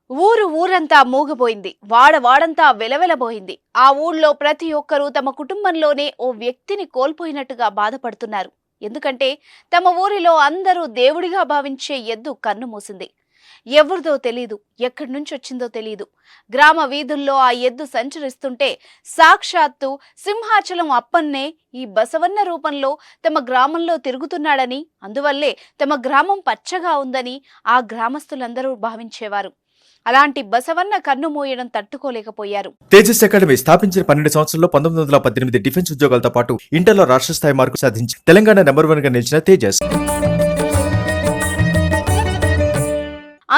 ఊరంతా మూగబోయింది. వాడంతా వెలవెలబోయింది. ఆ ఊళ్ళో ప్రతి ఒక్కరూ తమ కుటుంబంలోనే ఓ వ్యక్తిని కోల్పోయినట్టుగా బాధపడుతున్నారు. ఎందుకంటే తమ ఊరిలో అందరూ దేవుడిగా భావించే ఎద్దు కన్నుమూసింది. ఎవరిదో తెలీదు, ఎక్కడి నుంచి వచ్చిందో తెలీదు. గ్రామ వీధుల్లో ఆ ఎద్దు సంచరిస్తుంటే సాక్షాత్తు సింహాచలం అప్పన్నే ఈ బసవన్న రూపంలో తమ గ్రామంలో తిరుగుతున్నాడని, అందువల్లే తమ గ్రామం పచ్చగా ఉందని ఆ గ్రామస్తులందరూ భావించేవారు. అలాంటి బసవన్న కన్ను మూయడం తట్టుకోలేకపోయారు. తేజస్ అకాడమీ స్థాపించిన 12 సంవత్సరాల్లో 1918 డిఫెన్స్ ఉద్యోగాలతో పాటు ఇంటర్లో రాష్ట్ర స్థాయి మార్కు సాధించి తెలంగాణ నెంబర్ 1 గా నిలిచిన తేజస్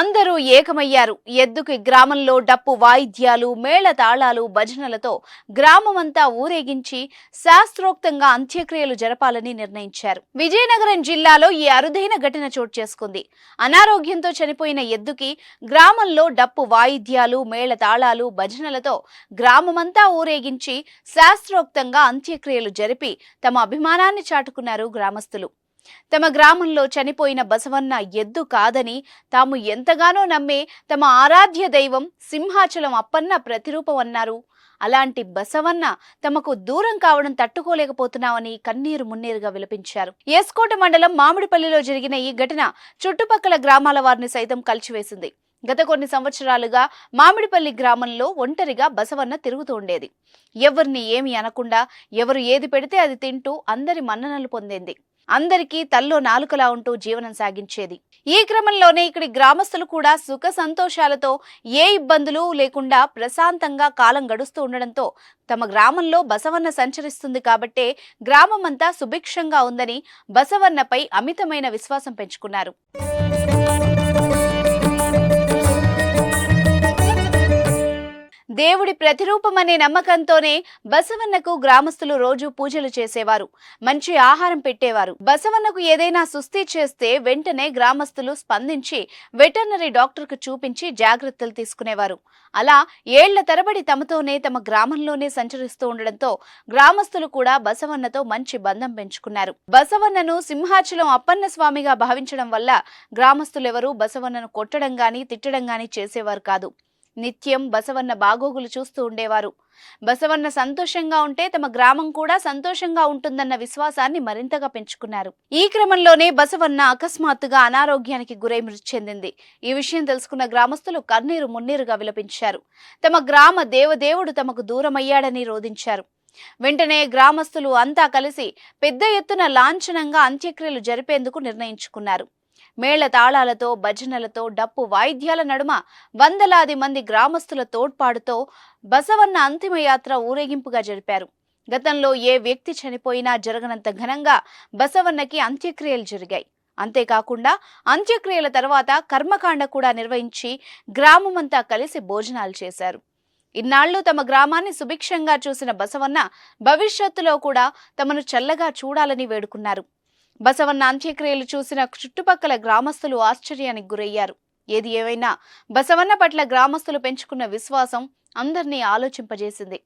అందరూ ఏకమయ్యారు. ఎద్దుకి గ్రామంలో డప్పు వాయిద్యాలు, మేళ తాళాలు, భజనలతో గ్రామమంతా ఊరేగించి శాస్త్రోక్తంగా అంత్యక్రియలు జరపాలని నిర్ణయించారు. విజయనగరం జిల్లాలో ఈ అరుదైన ఘటన చోటు చేసుకుంది. అనారోగ్యంతో చనిపోయిన ఎద్దుకి గ్రామంలో డప్పు వాయిద్యాలు, మేళ తాళాలు, భజనలతో గ్రామమంతా ఊరేగించి శాస్త్రోక్తంగా అంత్యక్రియలు జరిపి తమ అభిమానాన్ని చాటుకున్నారు గ్రామస్తులు. తమ గ్రామంలో చనిపోయిన బసవన్న ఎద్దు కాదని తాము ఎంతగానో నమ్మే తమ ఆరాధ్య దైవం సింహాచలం అప్పన్న ప్రతిరూపం అన్నారు. అలాంటి బసవన్న తమకు దూరం కావడం తట్టుకోలేకపోతున్నామని కన్నీరు మున్నీరుగా విలపించారు. ఎస్కోట మండలం మామిడిపల్లిలో జరిగిన ఈ ఘటన చుట్టుపక్కల గ్రామాల వారిని సైతం కలిచివేసింది. గత కొన్ని సంవత్సరాలుగా మామిడిపల్లి గ్రామంలో ఒంటరిగా బసవన్న తిరుగుతూ ఉండేది. ఎవరిని ఏమీ అనకుండా ఎవరు ఏది పెడితే అది తింటూ అందరి మన్ననలు పొందేంది. అందరికీ తల్లో నాలుకలా ఉంటూ జీవనం సాగించేది. ఈ క్రమంలోనే ఇక్కడి గ్రామస్తులు కూడా సుఖ సంతోషాలతో ఏ ఇబ్బందులు లేకుండా ప్రశాంతంగా కాలం గడుస్తూ ఉండడంతో తమ గ్రామంలో బసవన్న సంచరిస్తుంది కాబట్టే గ్రామమంతా సుభిక్షంగా ఉందని బసవన్నపై అమితమైన విశ్వాసం పెంచుకున్నారు. దేవుడి ప్రతిరూపమనే నమ్మకంతోనే బసవన్నకు గ్రామస్తులు రోజు పూజలు చేసేవారు. మంచి ఆహారం పెట్టేవారు. బసవన్నకు ఏదైనా సుస్థి చేస్తే వెంటనే గ్రామస్తులు స్పందించి వెటర్నరీ డాక్టర్కు చూపించి జాగ్రత్తలు తీసుకునేవారు. అలా ఏళ్ల తరబడి తమతోనే తమ గ్రామంలోనే సంచరిస్తూ ఉండడంతో గ్రామస్తులు కూడా బసవన్నతో మంచి బంధం పెంచుకున్నారు. బసవన్నను సింహాచలం అప్పన్న స్వామిగా భావించడం వల్ల గ్రామస్తులెవరూ బసవన్నను కొట్టడం గాని తిట్టడం గాని చేసేవారు కాదు. నిత్యం బసవన్న బాగోగులు చూస్తూ ఉండేవారు. బసవన్న సంతోషంగా ఉంటే తమ గ్రామం కూడా సంతోషంగా ఉంటుందన్న విశ్వాసాన్ని మరింతగా పెంచుకున్నారు. ఈ క్రమంలోనే బసవన్న అకస్మాత్తుగా అనారోగ్యానికి గురై మృతి చెందింది. ఈ విషయం తెలుసుకున్న గ్రామస్తులు కన్నీరు మున్నీరుగా విలపించారు. తమ గ్రామ దేవదేవుడు తమకు దూరమయ్యాడని రోదించారు. వెంటనే గ్రామస్తులు అంతా కలిసి పెద్ద ఎత్తున లాంఛనంగా అంత్యక్రియలు జరిపేందుకు నిర్ణయించుకున్నారు. మేళ తాళాలతో, భజనలతో, డప్పు వాయిద్యాల నడుమ వందలాది మంది గ్రామస్తుల తోడ్పాటుతో బసవన్న అంతిమయాత్ర ఊరేగింపుగా జరిపారు. గతంలో ఏ వ్యక్తి చనిపోయినా జరగనంత ఘనంగా బసవన్నకి అంత్యక్రియలు జరిగాయి. అంతేకాకుండా అంత్యక్రియల తర్వాత కర్మకాండ కూడా నిర్వహించి గ్రామమంతా కలిసి భోజనాలు చేశారు. ఇన్నాళ్లు తమ గ్రామాన్ని సుభిక్షంగా చూసిన బసవన్న భవిష్యత్తులో కూడా తమను చల్లగా చూడాలని వేడుకున్నారు. బసవన్న అంత్యక్రియలు చూసిన చుట్టుపక్కల గ్రామస్తులు ఆశ్చర్యానికి గురయ్యారు. ఏది ఏమైనా బసవన్న పట్ల గ్రామస్తులు పెంచుకున్న విశ్వాసం అందరినీ ఆలోచింపజేసింది.